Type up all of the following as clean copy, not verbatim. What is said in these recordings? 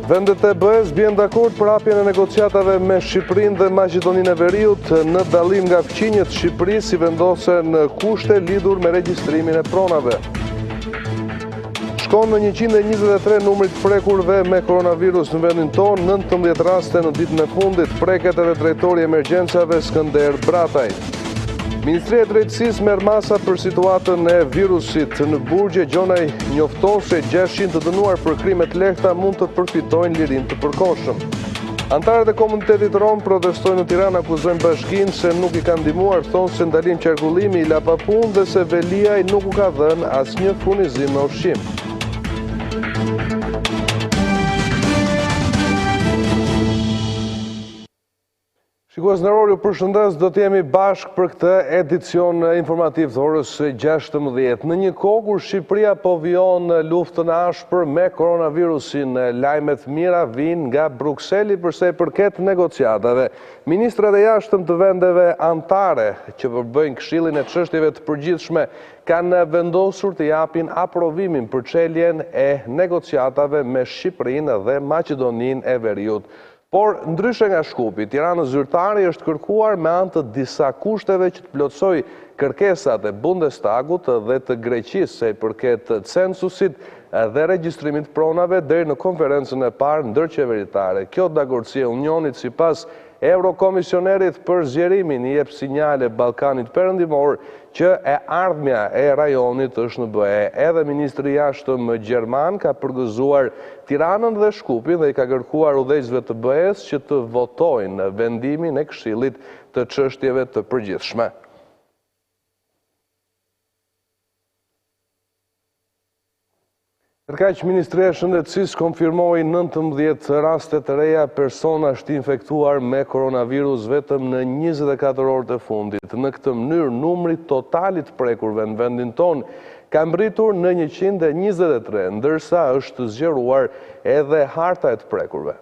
Vendet e BE-s bien dakord për hapjen e negociatave me Shqipërinë dhe Maqedoninë e Veriut. Në dallim nga fqinjet Shqipërisë si vendosen kushte lidhur me regjistrimin e pronave. Shkon në 123 numrit prekurve me koronavirus në vendin tonë, 19 raste në ditën e fundit, preket edhe drejtori i emergjencave Skënder Brataj. Ministria e Drejtësisë merr masa për situatën e virusit në Burgje. Gjonaj njofton se 600 të dënuar për krime të lehta mund të përfitojnë lirinë të përkohshëm. Antarët e komunitetit rom protestojnë në Tiranë, akuzojnë bashkinë se nuk i kanë ndihmuar, thonë se ndalim qarkullimi i la pa punë dhe se Veliaj nuk u ka dhënë asnjë furnizim me ushqim. Shikues nderor, ju përshëndes, do të jemi bashkë për këtë edicion informativ të orës 16. Në një kohë kur Shqipëria po vijon luftën e ashpër me koronavirusin, lajmet mira vijnë nga Brukseli për sa i përket negociatave. Ministrat e jashtëm të vendeve anëtare që përbëjnë Këshillin e çështjeve të përgjithshme kanë vendosur të japin aprovimin për çeljen e negociatave me Shqipërinë dhe Maqedoninë e Veriut. Por, ndryshe nga Shkupi, Tirana zyrtari është kërkuar me anë të disa kushteve që të plotësoj kërkesat e Bundestagut dhe të Greqisë sa i përket censusit dhe regjistrimit pronave deri në konferencën e parë ndërqeveritare. Kjo dakordsi e Unionit sipas Eurokomisionerit për zgjerimin i jep sinjale Ballkanit Perëndimor që e ardhmja e rajonit është në BE. Edhe ministri i jashtëm gjerman ka përgëzuar Tiranën dhe Shkupin dhe i ka kërkuar udhëheqësve të BE-s që të votojnë vendimin e Këshillit të çështjeve të përgjithshme. Ndërkaq, Ministria e Shëndetësisë konfirmoi 19 raste të reja persona është infektuar me koronavirus vetëm në 24 orët e fundit. Në këtë mënyrë, numri totalit prekurve në vendin tonë ka ngritur në 123, ndërsa është zgjeruar edhe harta e të prekurve.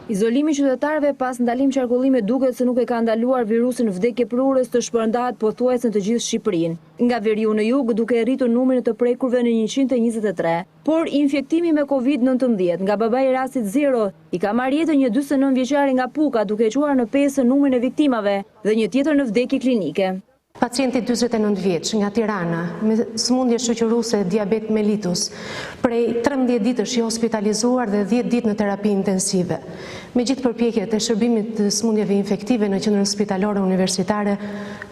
Izolimi i qytetarëve pas ndalim qarkullimi duket se nuk e ka ndaluar virusin vdekje prurës të shpërndahet pothuajse në të gjithë Shqipërinë. Nga veriu në jug duke rritur numrin të prekurve në 123, por infektimi me COVID-19 nga babai i rastit 0 i ka marrë jetën një 49 vjeçari nga Puka duke quar në 5 numrin e viktimave dhe një tjetër në vdekje klinike. Pacienti 49 vjeç nga Tirana me sëmundje shoqëruese diabet mellitus, prej 13 ditësh i hospitalizuar dhe 10 ditë në terapi intensive. Me gjithë përpjekjet e shërbimit të sëmundjeve infektive në qendrën spitalore universitare,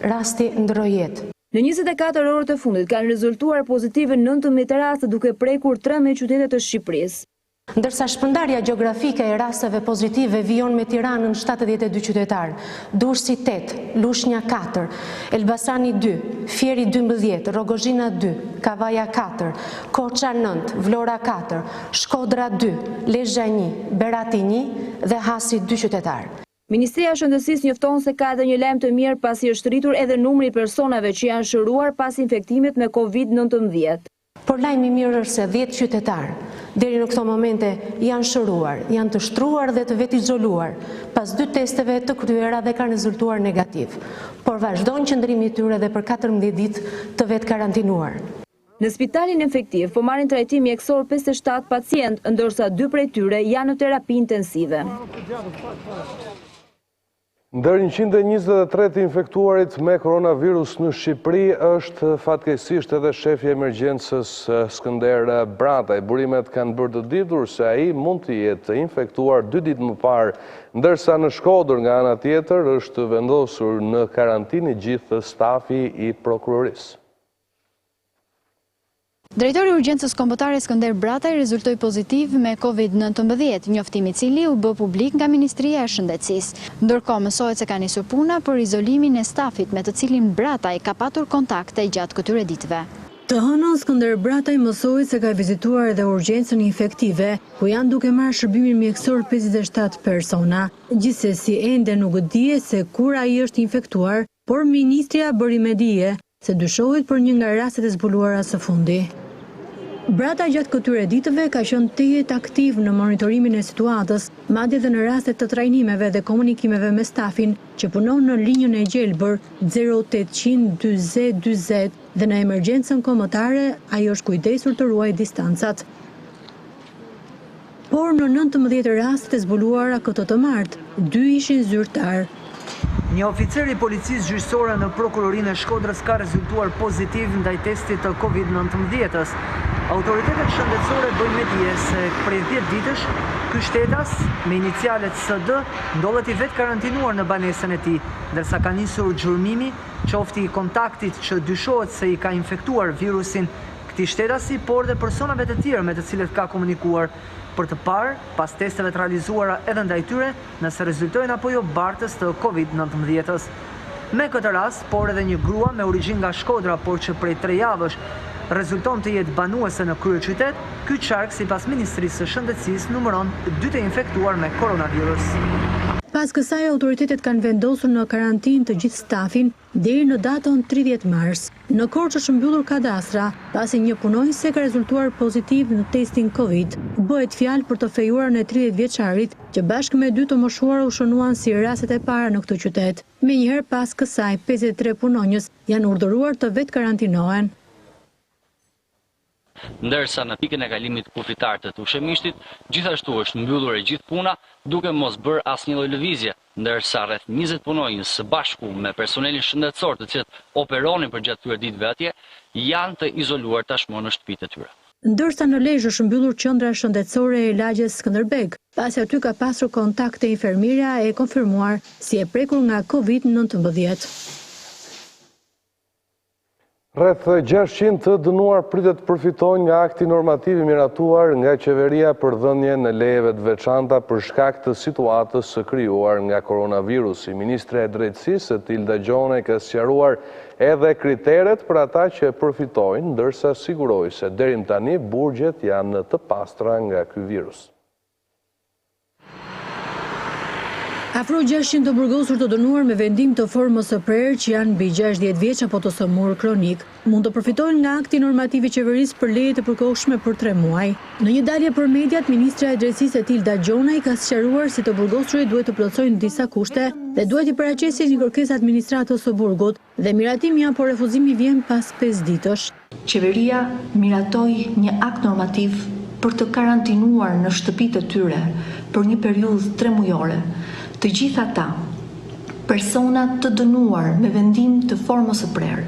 rasti ndroi jetë. Në 24 orët e fundit kanë rezultuar pozitive 19 raste duke prekur 13 qytete të Shqipërisë. Ndërsa shpërndarja gjeografike e rasteve pozitive vijon me Tiranën 72 qytetar, Durrësi 8, Lushnja 4, Elbasani 2, Fieri 12, Rogozhina 2, Kavaja 4, Korça 9, Vlora 4, Shkodra 2, Lezhë 1, Berati 1 dhe Hasi 2 qytetar. Ministria e Shëndetësisë njofton se ka edhe një lajm të mirë pasi është rritur edhe numri i personave që janë shëruar pas infektimit me COVID-19. Por lajmi i mirë është se 10 qytetar deri në këto momente janë shëruar, janë të shtruar dhe të vetë izoluar pas 2 testeve të kryera dhe kanë rezultuar negativ, por vazhdojnë qëndrimi i tyre dhe për 14 ditë të vetë karantinuar. Në spitalin infektiv po marrin trajtim mjekësor 57 pacient, ndërsa 2 prej tyre janë në terapi intensive. Ndër 123 të infektuarit me koronavirus në Shqipëri është fatkeqësisht edhe shefi i emergjencës Skënder Brataj. Burimet kanë bërë të ditur se ai mund të jetë infektuar 2 ditë më parë, ndërsa në Shkodër nga ana tjetër është vendosur në karantinë gjithë stafi i prokurorisë. Drejtori i urgjencës kombëtare Skënder Brataj rezultoi pozitiv me COVID-19, njoftimi i cili u bë publik nga Ministria e Shëndetësisë. Ndërkohë mësohet se ka nisur puna për izolimin e stafit me të cilin Brataj ka patur kontakte gjatë këtyre ditëve. Të hënën Skënder Brataj mësoi se ka vizituar edhe urgjencën infektive, ku janë duke marrë shërbimin mjekësor 57 persona. Gjithsesi ende nuk dihet se kur ai është infektuar, por ministria bëri me dije se dyshohet për një nga rastet e zbuluara së fundi. Brata gjatë këtyre ditëve ka qenë tejet aktiv në monitorimin e situatës, madje edhe në raste të trajnimeve dhe komunikimeve me stafin që punon në linjën e gjelbër 0800 40 40 dhe në emergjencën kombëtare ajo është kujdesur të ruajë distancat. Por në 19 rastet e zbuluara këtë të martë, 2 ishin zyrtar. Një oficer i policisë gjyqësore në prokurorinë e Shkodrës ka rezultuar pozitiv ndaj testit të COVID-19-s. Autoritetet shëndetësore bëjnë me dije se prej 10 ditësh, ky shtetas me inicialet SD ndodhet i vetë karantinuar në banesën e tij, ndërsa ka nisur gjurmimi qofti i kontaktit që dyshohet se i ka infektuar virusin këtij shtetasi, por dhe personave të tjerë me të cilët ka komunikuar, për të parë pas testeve të realizuara edhe ndaj tyre nëse rezultojnë apo jo bartës të COVID-19-s. Me këtë rast, por edhe një grua me origjinë nga Shkodra, por që prej 3 javësh rezulton të jetë banuese në kryeqytet, ky qark sipas Ministrisë së Shëndetësisë numëron 2 të infektuar me koronavirus. Pas kësaj, autoritetet kanë vendosur në karantinë të gjithë stafin deri në datën 30 mars. Në Korçë është mbyllur kadastra, pasi një punonjëse ka rezultuar pozitiv në testin Covid. Bëhet fjalë për të fejuar në 30 vjeçarit, që bashkë me 2 të moshuar u shënuan si rastet e para në këtë qytet. Menjëherë pas kësaj, 53 punonjës janë urdhëruar të vetë karantinohen. Ndërsa në pikën e kalimit kufitar të ushqimishtit, gjithashtu është mbyllur e gjithë puna, duke mos bërë asnjë lloj lëvizje, ndërsa rreth 20 punonjës së bashku me personelin shëndetësor të cilët operonin për gjatë këtyre ditëve atje, janë të izoluar tashmë në shtëpitë e tyre. Ndërsa në Lezhë është mbyllur qendra shëndetësore e lagjes Skënderbeg, pasi aty ka pasur kontakte infermiera e konfirmuar si e prekur nga COVID-19. Rreth 600 të dënuar pritet të përfitojnë nga akti normativ i miratuar nga qeveria për dhënien e lejeve të veçanta për shkak të situatës së krijuar nga koronavirusi. Ministre e Drejtësisë Edicioni ka sqaruar edhe kriteret për ata që përfitojnë, ndërsa siguroi se deri tani burgjet janë të pastra nga ky virus. Afro 600 të burgosur të dënuar me vendim të formës së prerë që janë mbi 60 vjeç apo të sëmurë kronik, mund të përfitojnë nga akti normativ i qeverisë për leje të përkohshme për 3 muaj. Në një dalje për mediat, Ministra e Drejtësisë Edicioni ka sqaruar se të burgosurit duhet të plotësojnë disa kushte dhe duhet i paraqisin një kërkesë administratës së burgut dhe miratimi apo refuzimi vjen pas 5 ditësh. Qeveria miratoi një akt normativ për të karantinuar në shtëpitë e tyre për një periudhë 3 mujore të gjithë ata persona të dënuar me vendim të formës së prerë,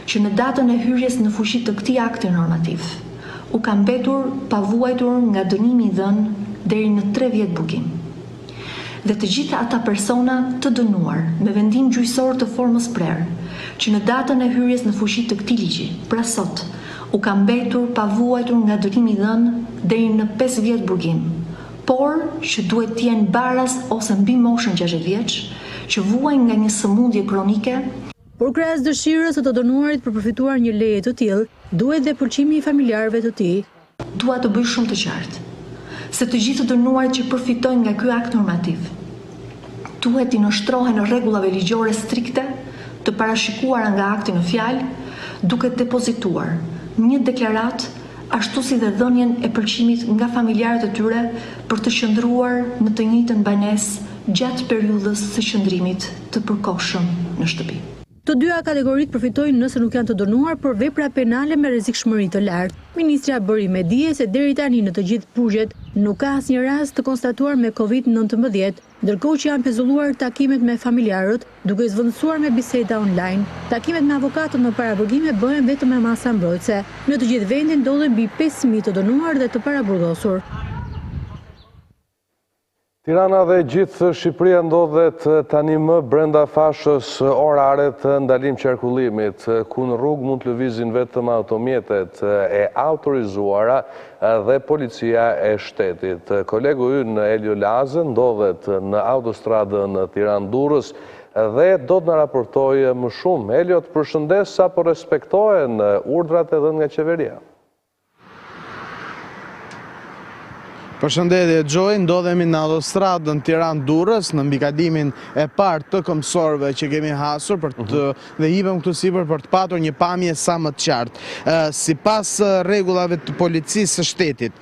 që në datën e hyrjes në fuqi të këtij akti normativ u ka mbetur pavuajtur nga dënimi i dhënë deri në 3 vjet burgim. Dhe të gjitha ata persona të dënuar me vendim gjyqësor të formës prerë, që në datën e hyrjes në fuqi të këtij ligji, pra sot, u ka mbetur pavuajtur nga dënimi i dhënë deri në 5 vjet burgim, por që duhet të jenë baraz ose mbi moshën 60 vjeç, që vuajnë nga një sëmundje kronike. Por krahas dëshirës së të dënuarit për përfituar një leje të tillë, duhet dhe pëlqimi i familjarëve të tij. Dua të bëj shumë të qartë se të gjithë të dënuarit që përfitojnë nga ky akt normativ duhet të nënshtrohen rregullave ligjore strikte të parashikuara nga akti në fjalë, duke depozituar një deklaratë ashtu si dhe dhënien e pëlqimit nga familjarët e tyre për të qëndruar në të njëjtën banesë gjatë periudhës së qëndrimit të përkohshëm në shtëpi. Të dyja kategoritë përfitojnë nëse nuk janë të dënuar për vepra penale me rrezikshmëri të lartë. Ministria bëri me dije se deri tani në të gjithë burgjet nuk ka asnjë rast të konstatuar me COVID-19, ndërkohë që janë pezulluar takimet me familjarët, duke zvendësuar me biseda online. Takimet me avokatët në paraburgime bëhen vetëm me masa mbrojtëse. Në të gjithë vendin ndodhen mbi 5.000 të dënuar dhe të paraburgosur. Tirana dhe gjithë Shqipëria ndodhet tani më brenda fashës orare të ndalim qarkullimit, ku në rrugë mund të lëvizin vetëm automjetet e autorizuara dhe policia e shtetit. Kolegu ynë Elio Lazë ndodhet në autostradën Tiranë-Durrës dhe do të na raportojë më shumë. Elio, të përshëndes, apo respektohen urdhrat edhe nga qeveria? Përshëndetje Gjoj, ndodhemi në autostradën Tiranë-Durrës në mbikalimin e parë të këmbësorëve që kemi hasur dhe hipëm këtu sipër për të patur një pamje sa më të qartë. Sipas rregullave të policisë së shtetit,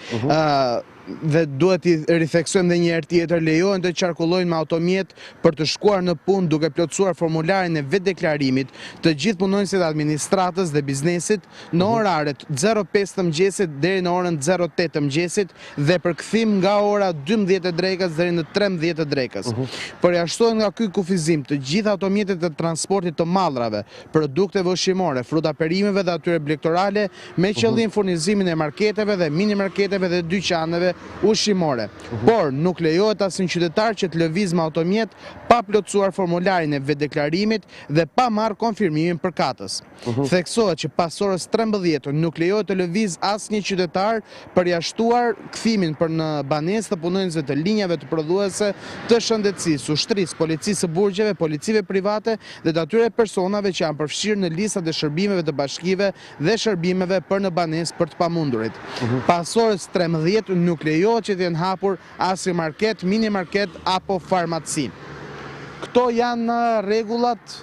dhe duhet i ritheksojmë dhe një herë tjetër, lejohen të qarkullojnë me automjet për të shkuar në punë duke plotësuar formularin e vetdeklarimit të gjithë punonësit e administratës dhe biznesit në oraret 05 të mëngjesit deri në orën 08 të mëngjesit dhe përkthim nga ora 12 e drekës deri në 13 e drekës. Përjashtohen nga ky kufizim të gjithë automjetet e transportit të mallrave, produkteve ushqimore, fruta perimeve dhe atyre blegtorale me qëllim furnizimin e marketeve dhe mini marketeve dhe dyqaneve ushqimore. Por nuk lejohet asnjë qytetar që të lëvizë me automjet pa plotësuar formularin e vetdeklarimit dhe pa marrë konfirmimin përkatës. Theksohet që pas orës 13 nuk lejohet të lëvizë asnjë qytetar përjashtuar kthimin për në banesë të punonjësve të linjave të prodhuese të shëndetësisë, ushtrisë, policisë së burgjeve, policive private dhe të atyre personave që janë përfshirë në listat e shërbimeve të bashkive dhe shërbimeve për në banesë për të pamundurit. Pas orës 13 nuk lejohet që të jenë hapur asnjë market, mini market apo farmaci. Këto janë rregullat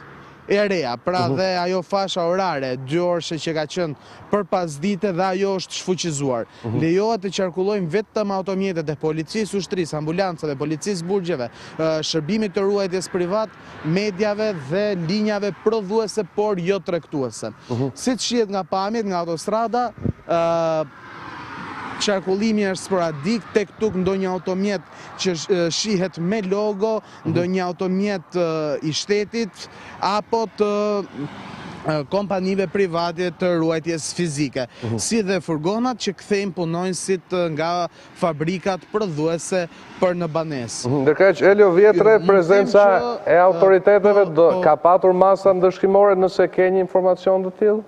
e reja, pra dhe ajo fasha orare 2 orëshe që ka qenë për pasdite dhe ajo është shfuqizuar. Lejohet të qarkullojnë vetëm automjetet e policisë ushtrisë, ambulancave, policisë burgjeve, shërbimit të ruajtjes privat, mediave dhe linjave prodhuese por jo tregtuese. Siç shihet nga pamjet nga autostrada, qarkullimi është sporadik, tek tuk ndonjë automjet që shihet me logo, ndonjë automjet i shtetit apo të kompanive private të ruajtjes fizike, si dhe furgonat që kthejnë punonjësit nga fabrikat prodhuese për në banesë. Ndërkaq, Elio Vjetre, prezenca e autoriteteve ka patur masa ndëshkimore nëse ke një informacion të tillë?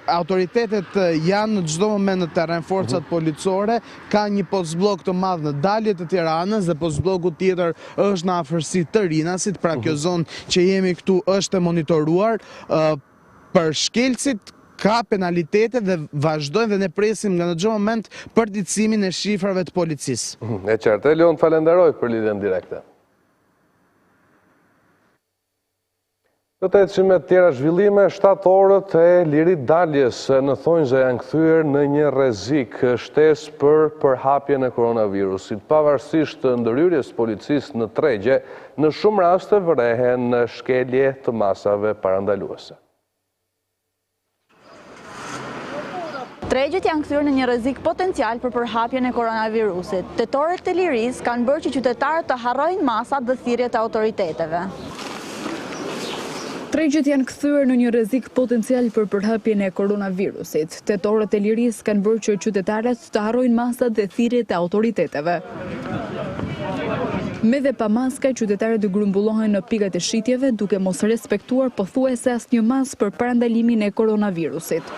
Autoritetet janë në çdo moment në terren, forcat policore, ka një postblok të madh në dalje të Tiranës dhe postbloku tjetër është në afërsi të Rinasit, pra kjo zonë që jemi këtu është e monitoruar. Për shkelcit ka penalitete dhe vazhdojnë dhe ne presim nga në çdo moment përditësimin e shifrave të policisë. E qartë, Elio, të falenderoj për lidhjen direkte. Të të ecimet tjera zhvillime, 7 orët e lirit daljes në thonjza janë kthyer në një rrezik shtesë për përhapjen e koronavirusit. Pavarësisht të ndërhyrjes policisë në tregje, në shumë raste vërehen shkelje të masave parandaluese. Tregjet janë kthyer në një rrezik potencial për përhapjen e koronavirusit. Tetorët e lirisë kanë bërë që qytetarët të harrojnë masat dhe thirrjet e autoriteteve. Tregjet janë kthyer në një rrezik potencial për përhapjen e koronavirusit. Tetorët e lirisë kanë bërë që qytetarët të harrojnë masat dhe thirrjet e autoriteteve. Me dhe pa maska, qytetarët grumbullohen në pikat e shitjeve duke mos respektuar pothuajse asnjë masë për parandalimin e koronavirusit.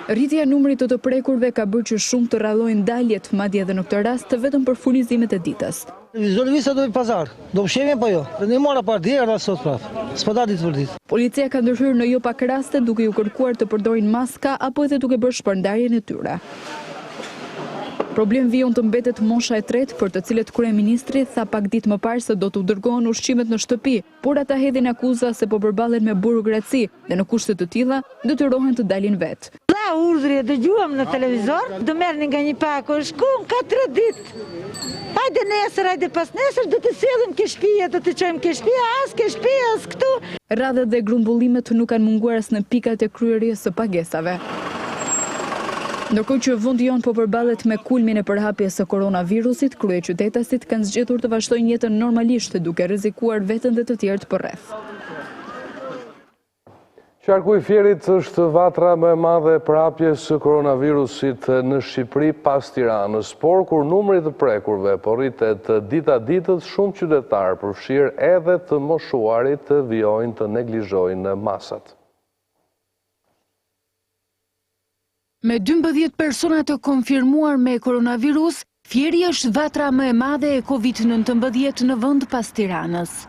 Rritja e numrit të prekurve ka bërë që shumë të rrallojnë daljet, madje edhe në këtë rast vetëm për furnizimet e ditës. Vizolvisa do i pazar, do pshevjen po jo, dhe ne mora par dherë dhe sot prapë, s'po da ditë për ditë. Policia ka ndërhyrë në jo pak raste duke ju kërkuar të përdorin maska apo edhe duke bërë shpërndarjen e tyre. Problem vijon të mbetet mosha e tretë për të cilët kryeministri tha pak ditë më parë se do të dërgohen ushqimet në shtëpi, por ata hedhin akuza se po përballen me burokraci dhe në kushte të tilla detyrohen të dalin vetë. La urdhri e dëgjuam në televizor, do merrni nga një pak, shkum ka 3 ditë. Hajde nesër, hajde pas nesër, do të sillim ke shtëpia, do të çojmë ke shtëpia, as këtu. Radhët dhe grumbullimet nuk kanë munguar as në pikat e kryerjes së pagesave. Ndërkohë që vendi jon po përballet me kulmin e përhapjes së koronavirusit, kryeqytetasit kanë zgjedhur të vazhdojnë jetën normalisht duke rrezikuar veten dhe të tjerët përreth. Qarku i Fierit është vatra më e madhe e përhapjes së koronavirusit në Shqipëri pas Tiranës, por kur numri të prekurve po rritet dita ditët, shumë qytetarë përfshirë edhe të moshuarit vijojnë të neglizhojnë masat. Me 12 persona të konfirmuar me koronavirus, Fieri është vatra më e madhe e COVID-19 në vend pas Tiranës.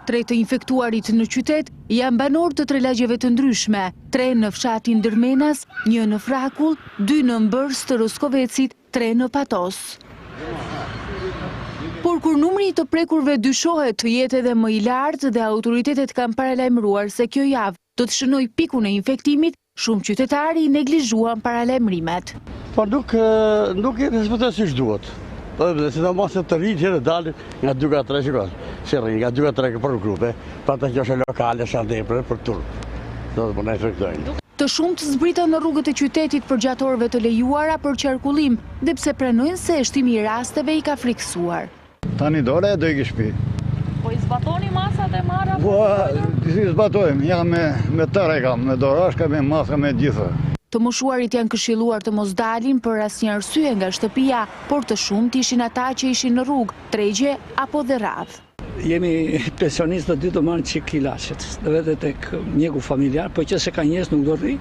3 të infektuarit në qytet janë banor të 3 lagjeve të ndryshme, 3 në fshatin Dërmenas, 1 në Frakull, 2 në Mbërs të Roskovecit, 3 në Patos. Por kur numri të prekurve dyshohet të jetë edhe më i lartë dhe autoritetet kanë paralajmëruar se kjo javë do të shënoj pikun e infektimit, shumë qytetari i neglizhuan paralajmërimet. Po nuk i respektoj siç duhet. Dhe sidomos se të rinj që dalin nga 2-3 shikoj. Si rrin nga 2-3 për grupe, pa të qoshe lokale shandepre për turp. Do të punoj efektojnë. Të shumt zbritën në rrugët e qytetit për gjatë orëve të lejuara për qarkullim, dhe pse pranojnë se shtimi i rasteve i ka friksuar. Tani dole do i kishpi. Po i zbatoni masat e marra? Po, si zbatojmë, jam me tërë kam, me dorashka, me maska, me gjitha. Të moshuarit janë këshilluar të mos dalin për asnjë arsye nga shtëpia, por të shumt ishin ata që ishin në rrugë, tregje apo dhe radh. Jemi pensionistë dhe dy të marrë qik ilaçet, dhe vete tek mjeku familjar, po që se ka njerëz nuk do rri,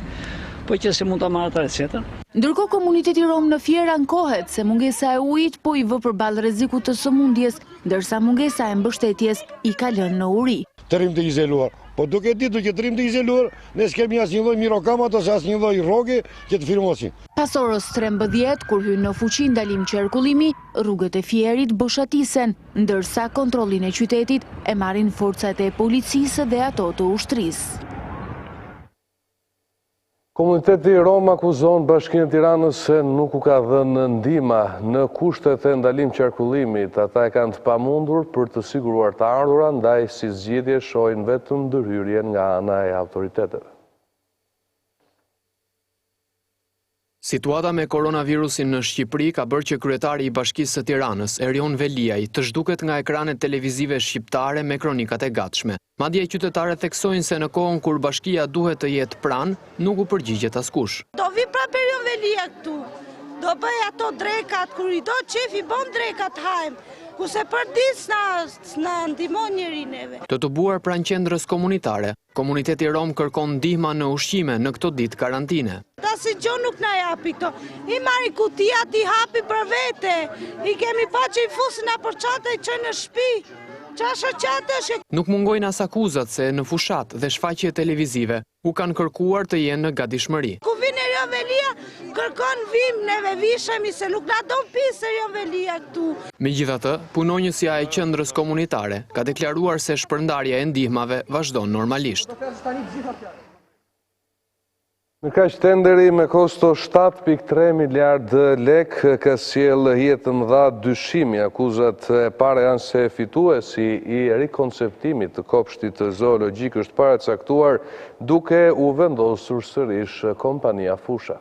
po që se mund të marrë të receta. Ndërkohë komuniteti rom në Fier ankohet se mungesa e ujit po i vë përballë rrezikut të sëmundjes, ndërsa mungesa e mbështetjes i ka lënë në uri. Trim të izoluar. Po duke ditur që trim të izoluar, ne s'kemi asnjë lloj mirokamat ose asnjë lloj rroge që të firmosin. Pas orës 13, kur hyn në fuqi ndalim qarkullimi, rrugët e Fierit boshatisen, ndërsa kontrollin e qytetit e marrin forcat e policisë dhe ato të ushtrisë. Komuniteti rom akuzon Bashkinë e Tiranës se nuk u ka dhënë ndihmë në kushtet e ndalim qarkullimit. Ata e kanë të pamundur për të siguruar të ardhurat, ndaj si zgjidhje shohin vetëm ndërhyrjen nga ana e autoriteteve. Situata me koronavirusin në Shqipëri ka bërë që kryetari i Bashkisë së Tiranës, Erion Veliaj, të zhduket nga ekranet televizive shqiptare me kronikat e gatshme. Madje qytetarët theksojnë se në kohën kur bashkia duhet të jetë pranë, nuk u përgjigjet askush. Do vi pra Erion Veliaj këtu. Do bëj ato drekat, kur i do qefi bon drekat hajm. Kuse për ditë s'na ndihmon njëri neve. Të buar pranë qendrës komunitare, komuniteti rom kërkon ndihma në ushqime në këto ditë karantine. Ta si gjo nuk na japi këto. I marri kutijat i hapi për vete. I kemi pa që i fusin a për qatë i që në shpi. Qasha qatë është. Nuk mungojnë as akuzat se në fushat dhe shfaqje televizive u kanë kërkuar të jenë në gatishmëri. Ku vin Erion Velia, kërkon vim, neve vishemi se nuk na do pis Erion Velia këtu. Megjithatë, punonjësia e qendrës komunitare ka deklaruar se shpërndarja e ndihmave vazhdon normalisht. Në kaq tenderi me kosto 7.3 miliard lek ka sjell jetën dha dyshimi. Akuzat e para janë se fituesi i rikonceptimit të kopshtit zoologjik është paracaktuar duke u vendosur sërish kompania Fusha.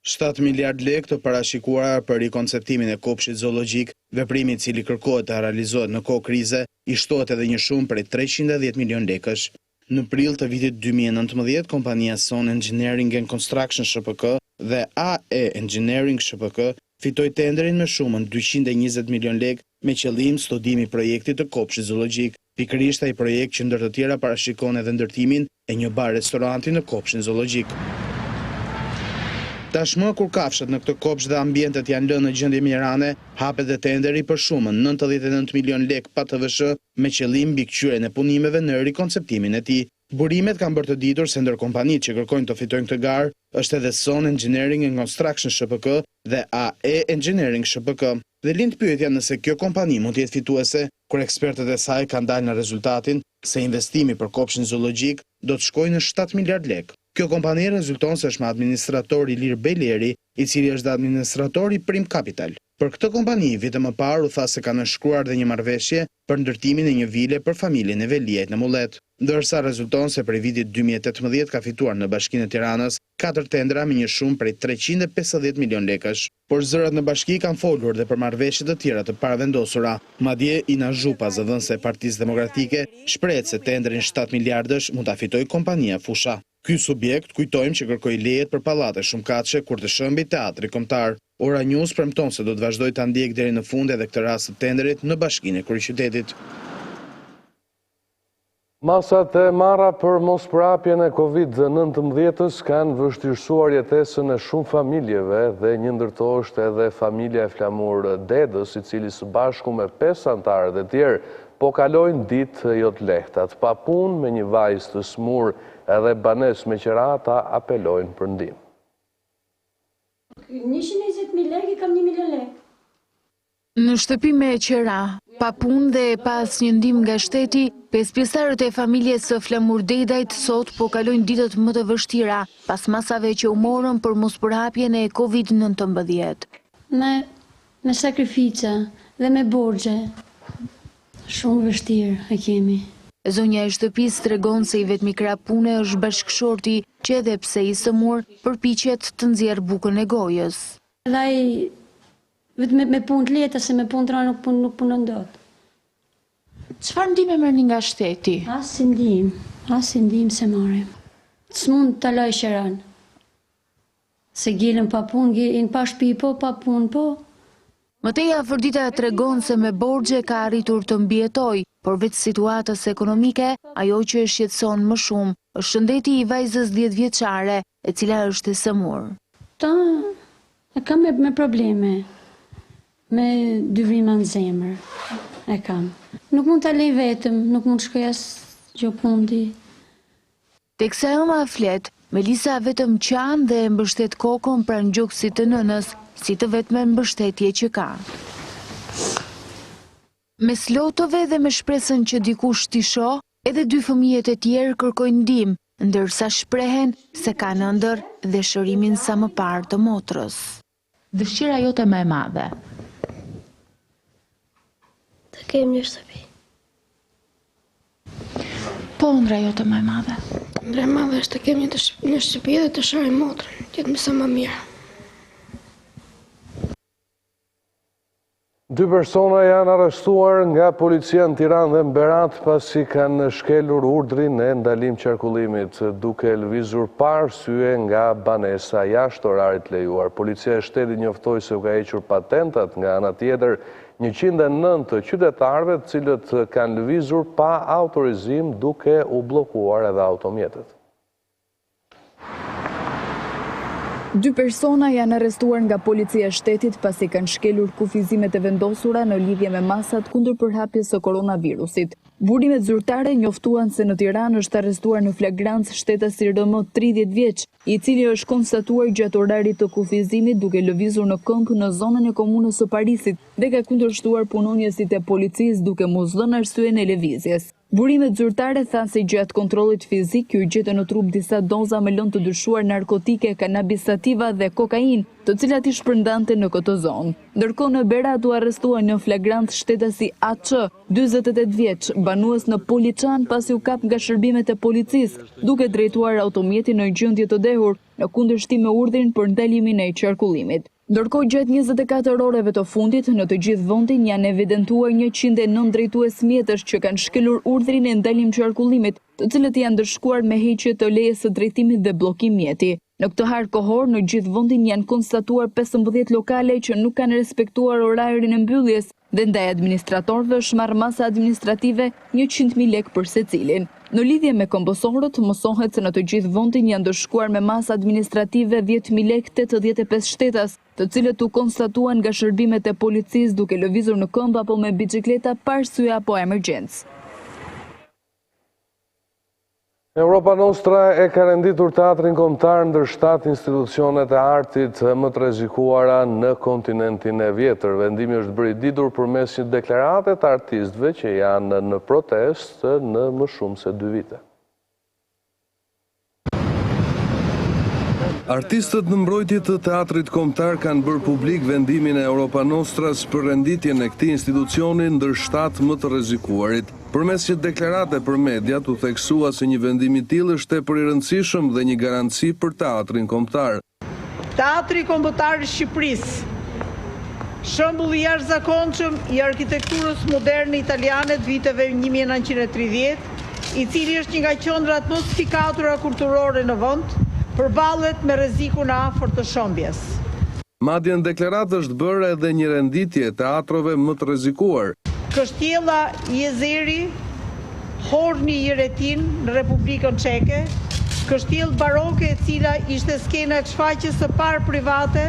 7 miliard lek të parashikuara për rikonceptimin e kopshtit zoologjik, veprimi i cili kërkohet të realizohet në kohë krize, i shtohet edhe një shumë prej 310 milion lekësh. Në prill të vitit 2019, kompania Son Engineering and Construction SPK dhe AE Engineering SPK fitoi tenderin me shumën 220 milion lek me qëllim studimi i projektit të kopshtit zoologjik. Pikërisht ai projekt që ndër të tjera parashikon edhe ndërtimin e një bar-restoranti në kopshtin zoologjik. Tashmë kur kafshat në këtë kopsh dhe ambientet janë lënë në gjendje mirane, hapet dhe tenderi për shumën 99 milion lek pa TVSH me qëllim mbikëqyrjen e punimeve në rikonceptimin e tij. Burimet kanë bërë të ditur se ndër kompanitë që kërkojnë të fitojnë këtë garë është edhe Son Engineering and Construction SPK dhe AE Engineering SPK. Dhe lind pyetja nëse kjo kompani mund të jetë fituese, kur ekspertët e saj kanë dalë në rezultatin se investimi për kopshtin zoologjik do të shkojë në 7 miliard lek. Kjo kompani rezulton se është me administratori Ilir Beleri, i cili është dhe administratori Prim Capital. Për këtë kompani, vite më parë u tha se ka nënshkruar dhe një marrëveshje për ndërtimin e një vile për familjen e Veliajt në Mullet, ndërsa rezulton se prej vitit 2018 ka fituar në Bashkinë e Tiranës 4 tendra me një shumë prej 350 milion lekësh. Por zërat në bashki kanë folur dhe për marrëveshje të tjera të paravendosura. Madje Ina Zhupa, zëdhënëse e Partisë Demokratike, shprehet se tenderin 7 miliardësh mund ta fitojë kompania Fusha. Ky subjekt kujtojmë që kërkoi lejet për pallate shumëkatëshe kur të shëmbi teatri kombëtar. Ora News premton se do të vazhdojë ta ndjekë deri në fund edhe këtë rast të tenderit në Bashkinë e Kryeqytetit. Masat e marra për mosprapjen e Covid-19 kanë vështirësuar jetesën e shumë familjeve dhe një ndër to është edhe familja e flamur Dedës, i cili së bashku me 5 antarët e tjerë po kalojnë ditë jo të lehta. Pa punë me një vajzë të smur edhe banes me qira, ata apelojnë për ndihmë. 120.000 lekë, kam 1 milion lekë. Në shtëpi me qera, pa punë dhe pas një ndihmë nga shteti, 5 pjesëtarët e familjes së flamur Dedajt sot po kalojnë ditët më të vështira pas masave që u morën për mospërhapjen e Covid-19. Me sakrifica dhe me borxhe. Shumë vështirë e kemi. Zonja e shtëpisë tregon se i vetmi krah pune është bashkëshorti që edhe pse i sëmur përpiqet të nxjerrë bukën e gojës. Vetëm me punë të lehta, se me punë të rënda nuk punon dot. Çfarë ndihmë merrni nga shteti? As ndihmë se marrim. S'mund ta laj qeran. Se gjelën pa punë, gjelën pa shtëpi po, pa punë po. Mateja Fërdita tregon se me borxhe ka arritur të mbijetoj, por veç situatës ekonomike, ajo që e shqetëson më shumë është shëndeti i vajzës 10 vjeçare, e cila është e sëmur. E kam me probleme, me dyvrima në zemër, e kam. Nuk mund të lej vetëm, nuk mund të shkoj as gjo pundi. Teksa ëma flet, Melisa vetëm qan dhe mbështet kokën pranë gjoksit të nënës, si të vetme mbështetje që ka. Me slotove dhe me shpresën që dikush t'i shoh, edhe 2 fëmijët e tjerë kërkojnë ndihmë, ndërsa shprehen se kanë ëndër dhe shërimin sa më parë të motrës. Dëshira jote më e madhe? Të kem një shtëpi. Po ëndra jote më e madhe? Ëndra e madhe është të kem një shtëpi dhe të shohim motrën, që të më sa më mirë. 2 persona janë arrestuar nga policia në Tiranë dhe Berat pasi kanë shkelur urdhrin e ndalim qarkullimit duke lëvizur pa arsye nga banesa jashtë orarit lejuar. Policia e shtetit njoftoi se u ka hequr patentat nga ana tjetër 109 qytetarëve të cilët kanë lëvizur pa autorizim duke u bllokuar edhe automjetet. 2 persona janë arrestuar nga policia e shtetit pasi kanë shkelur kufizimet e vendosura në lidhje me masat kundër përhapjes së koronavirusit. Burimet zyrtare njoftuan se në Tiranë është arrestuar në flagrancë shtetasi RM 30 vjeç, i cili është konstatuar gjatë orarit të kufizimit duke lëvizur në këmbë në zonën e komunës së Parisit dhe ka kundërshtuar punonjësit e policisë duke mos dhënë arsyeën e lëvizjes. Burimet zyrtare thanë se gjatë kontrollit fizik u gjetën në trup disa doza me lëndë të dyshuar narkotike, kanabis sativa dhe kokainë, të cilat i shpërndante në këtë zonë. Ndërkohë në Berat u arrestuan në flagrant shtetasi AC, 48 vjeç, banues në Poliçan pasi u kap nga shërbimet e policisë, duke drejtuar automjetin në gjendje të dehur në kundërshtim me urdhrin për ndalimin e qarkullimit. Ndërkohë gjatë 24 orëve të fundit, në të gjithë vendin janë evidentuar 109 drejtues mjetësh që kanë shkelur urdhrin e ndalim qarkullimit, të cilët janë ndërshkuar me heqje të lejes së drejtimit dhe bllokim mjeti. Në këtë harë kohor, në gjithë vendin janë konstatuar 15 lokale që nuk kanë respektuar orarin e mbylljes dhe ndaj administratorëve është marrë masa administrative 100.000 lekë për secilin. Në lidhje me kombosorët, mësohet se në të gjithë vendin janë ndërshkuar me masa administrative 10.000 lekë 85 shtetas, të cilët u konstatuan nga shërbimet e policisë duke lëvizur në këmbë apo me bicikleta pa arsye apo emergjencë. Europa Nostra e ka renditur teatrin kombëtar ndër 7 institucionet e artit më të rrezikuara në kontinentin e vjetër. Vendimi është bërë i ditur përmes një deklarate të artistëve që janë në protestë në më shumë se 2 vite. Artistët në mbrojtje të teatrit kombëtar kanë bërë publik vendimin e Europa Nostras për renditjen e këtij institucioni ndër 7 më të rrezikuarit. Përmes një deklarate për mediat u theksua se një vendim i tillë është tepër i rëndësishëm dhe një garanci për teatrin kombëtar. Teatri kombëtar i Shqipërisë, shembull i jashtëzakonshëm i arkitekturës moderne italiane të viteve 1930, i cili është një nga qendrat më sfikatura kulturore në vend, përballet me rrezikun e afërt të shëmbjes. Madje në deklaratë është bërë edhe një renditje e teatrove më të rrezikuar. Kështjella i Jezeri, Horni i Retin në Republikën Çeke, kështjellë baroke e cila ishte skena e shfaqjes së parë private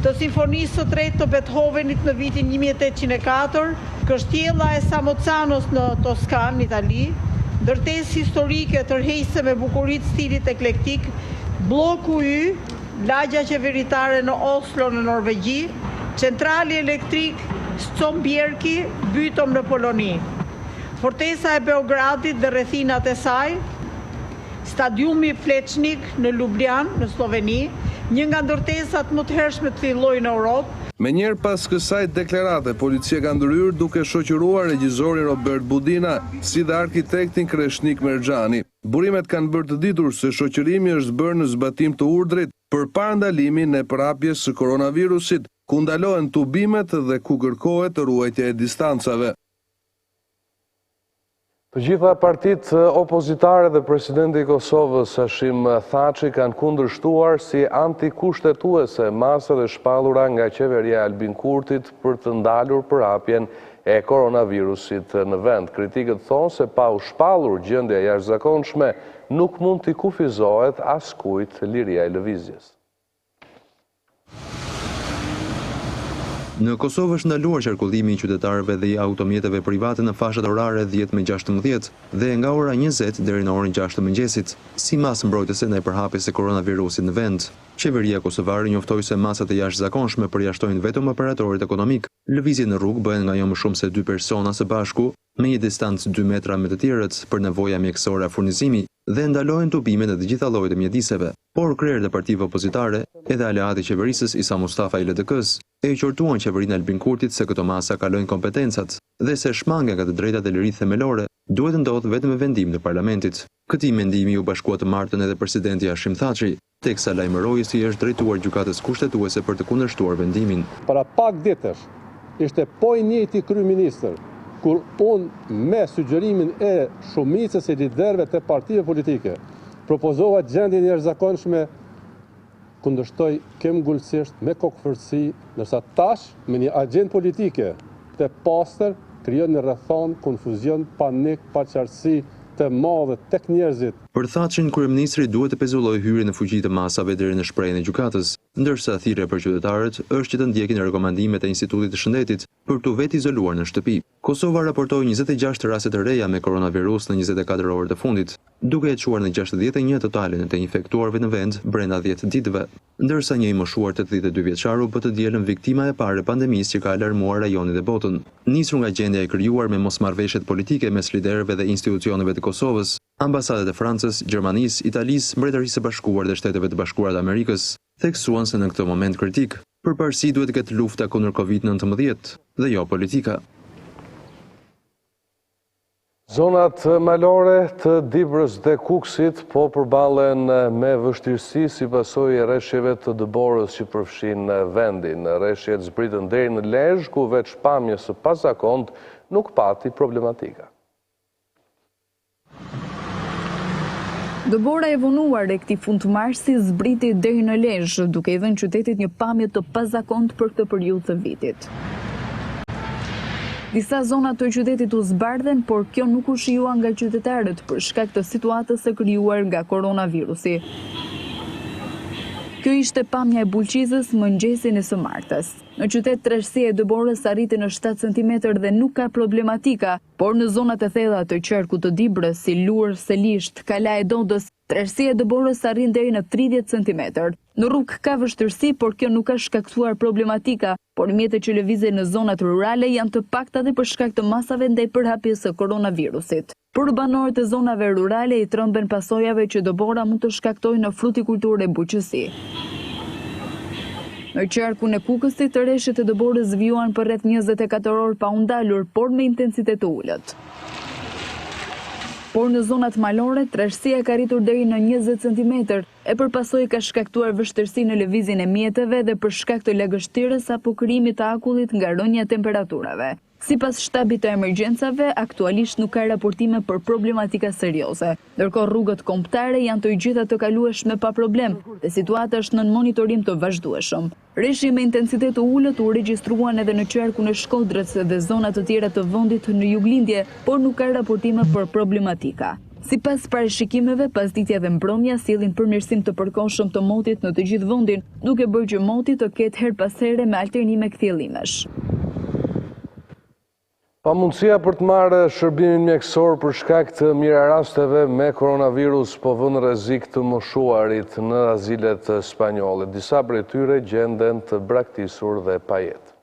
të simfonisë së tretë të Beethovenit në vitin 1804, kështjella e Samozanos në Toskanë, Itali, ndërtesë historike tërheqëse me bukuritë stilit eklektik, bloku Y, lagja qeveritare në Oslo në Norvegji, centrali elektrik Stombjerki, Bytom në Poloni, fortesa e Beogradit dhe rrethinat e saj, stadiumi Plečnik në Lubljan në Sloveni, një nga ndërtesat më të hershme të këtij lloji në Europë. Me njerë pas kësaj deklarate, policia ka ndryrë duke shoqëruar regjisorin Robert Budina, si dhe arkitektin Kreshnik Merxhani. Burimet kanë bërë të ditur se shoqërimi është bërë në zbatim të urdhrit për parandalimin e përhapjes së koronavirusit, ku ndalohen tubimet dhe ku kërkohet ruajtja e distancave. Të gjitha partitë opozitare dhe presidenti i Kosovës Hashim Thaçi kanë kundërshtuar si antikushtetuese masat e shpallura nga qeveria e Albin Kurtit për të ndalur përhapjen e koronavirusit në vend. Kritikët thonë se pa u shpallur gjendja e jashtëzakonshme nuk mund t'i kufizohet askujt liria e lëvizjes. Në Kosovë është ndaluar qarkullimi i qytetarëve dhe i automjeteve private në fashat orare 10 me 16 dhe nga ora 20 deri në orën 6 të mëngjesit, si masë mbrojtëse ndaj përhapjes së koronavirusit në vend. Qeveria kosovare njoftoi se masat e jashtëzakonshme përjashtojnë vetëm operatorët ekonomik. Lëvizje në rrugë bëhen nga jo më shumë se 2 persona së bashku, me një distancë 2 metra me të tjerët për nevoja mjekësore a furnizimi dhe ndalohen tubimet e të gjitha llojet e mjediseve. Por krerët e partive opozitare, edhe aleati i qeverisës Isa Mustafa i LDK-s, e qortuan qeverinë Albin Kurtit se këto masa kalojnë kompetencat dhe se shmangja nga të drejtat e lirisë themelore duhet të ndodhë vetëm me vendim të parlamentit. Këtij mendimi u bashkua të martën edhe presidenti Hashim Thaçi, teksa lajmëroi se i është drejtuar gjykatës kushtetuese për të kundërshtuar vendimin. Para pak ditësh ishte po i njëjti kryeministër kur unë me sugjerimin e shumicës e liderëve të partive politike propozova gjendjen e jashtëzakonshme, kundërshtoj këmbgulsisht me kokëfërtësi, ndërsa tash me një agjendë politike të pastër krijon në rrethon konfuzion, panik, paqartësi të madhe tek njerëzit. Për Thaçin, kryeministri duhet të pezullojë hyrjen në fuqi të masave deri në shprehjen e gjykatës, ndërsa thirrja për qytetarët është që të ndjekin rekomandimet e Institutit të Shëndetit për të vetë izoluar në shtëpi. Kosova raportoi 26 raste të reja me koronavirus në 24 orët e fundit, duke e çuar në 61 totalin e të infektuarve në vend brenda 10 ditëve, ndërsa një i moshuar 82 vjeçaru bë të dielën viktima e parë e pandemisë që ka alarmuar rajonin dhe botën. Nisur nga gjendja e krijuar me mosmarrveshjet politike mes liderëve dhe institucioneve të Kosovës, ambasadat e Francës, Gjermanisë, Italisë, Mbretërisë së Bashkuar dhe Shteteve të Bashkuara të Amerikës theksuan se në këtë moment kritik, përparësi duhet të ketë lufta kundër Covid-19 dhe jo politika. Zonat malore të Dibrës dhe Kukësit po përballen me vështirësi si pasojë e rreshjeve të dëborës që përfshin vendin. Rreshjet zbritën deri në Lezhë, ku veç pamje së pazakontë nuk pati problematika. Dëbora e vonuar e këtij fundmarsi zbriti deri në Lezhë, duke i dhënë qytetit një pamje të pazakontë për këtë periudhë të vitit. Disa zona të qytetit u zbardhen, por kjo nuk u shijua nga qytetarët për shkak të situatës së krijuar nga koronavirusi. Kjo ishte pamja e Bulqizës mëngjesin e së martës. Në qytet trashësia e dëborës arriti në 7 cm dhe nuk ka problematika, por në zonat e thella të qarkut të Dibrës, si Lurë, Selisht, Kala e Dodës, trashësia e dëborës arrin deri në 30 cm. Në rrugë ka vështirësi, por kjo nuk ka shkaktuar problematika, por mjetet që lëvizin në zonat rurale janë të pakta dhe për shkak të masave ndaj përhapjes së koronavirusit. Por banorët e zonave rurale i tremben pasojave që dëbora mund të shkaktojë në frutikulturë e bujqësi. Në qarkun e Kukësit, rreshtet e dëborës zhvilluan për rreth 24 orë pa u ndalur, por me intensitet të ulët. Por në zonat malore, trashësia ka arritur deri në 20 cm, e për pasojë ka shkaktuar vështirësi në lëvizjen e mjeteve dhe për shkak të lagështirës apo krijimit të akullit nga rënja e temperaturave. Sipas shtabit të emergjencave, aktualisht nuk ka raportime për problematika serioze. Ndërkohë rrugët kombëtare janë të gjitha të kalueshme pa problem dhe situata është nën monitorim të vazhdueshëm. Rreshi me intensitet të ulët u regjistruan edhe në qarkun e Shkodrës dhe zona të tjera të vendit në juglindje, por nuk ka raportime për problematika. Sipas parashikimeve, pasdiktja dhe mbrëmja sjellin përmirësim të përkohshëm të motit në të gjithë vendin, duke bërë që moti të ketë her pas here me alternime kthjellimesh. Pamundësia për të marrë shërbimin mjekësor për shkak të mirarasteve me koronavirus po vën rrezik të moshuarit në azilet spanjolle. Disa prej tyre gjenden të braktisur dhe pa jetë.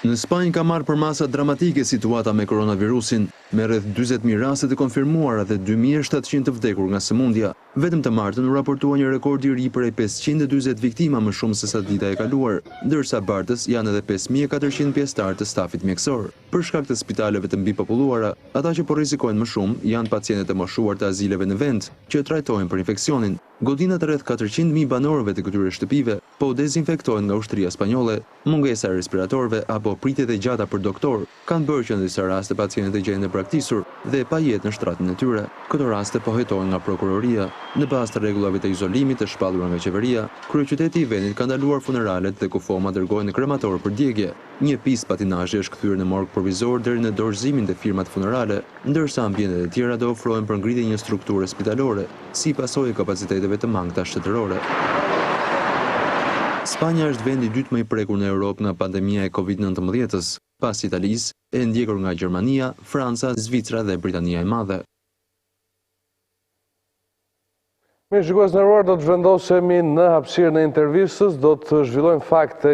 Në Spanjë ka marrë përmasa dramatike situata me koronavirusin, me rreth 40.000 raste të konfirmuara dhe 2.700 të vdekur nga sëmundja. Vetëm të martën u raportua një rekord i ri prej 540 viktima më shumë se sa dita e kaluar, ndërsa bartës janë edhe 5.400 pjesëtar të stafit mjekësor. Për shkak të spitaleve të mbipopulluara, ata që po rrezikojnë më shumë janë pacientët e moshuar të azileve në vend, që trajtohen për infeksionin. Godinat rreth 400.000 banorëve të këtyre shtëpive po dezinfektohen nga ushtria spanjolle. Mungesa e respiratorëve apo pritjet e gjata për doktor kanë bërë që në disa raste pacientët e gjenden e braktisur dhe pa jetë në shtratin e tyre. Këto raste po hetohen nga prokuroria. Në bazë të rregullave të izolimit të shpallura nga qeveria, kryeqyteti i vendit ka ndaluar funeralet dhe kufoma dërgohen në kremator për djegje. Një pistë patinazhi është kthyer në morg provizor deri në dorëzimin dhe firmat funerale, ndërsa ambientet e tjera do ofrohen për ngritje një strukture spitalore, si pasojë e kapaciteteve të mangëta shtetërore. Spanja është vendi i dytë më i prekur në Europë nga pandemia e Covid-19, pas Italisë, e ndjekur nga Gjermania, Franca, Zvicra dhe Britania e Madhe. Mirë, shikues nderuar, do të vendosemi në hapësirën e intervistës, do të zhvillojmë fakte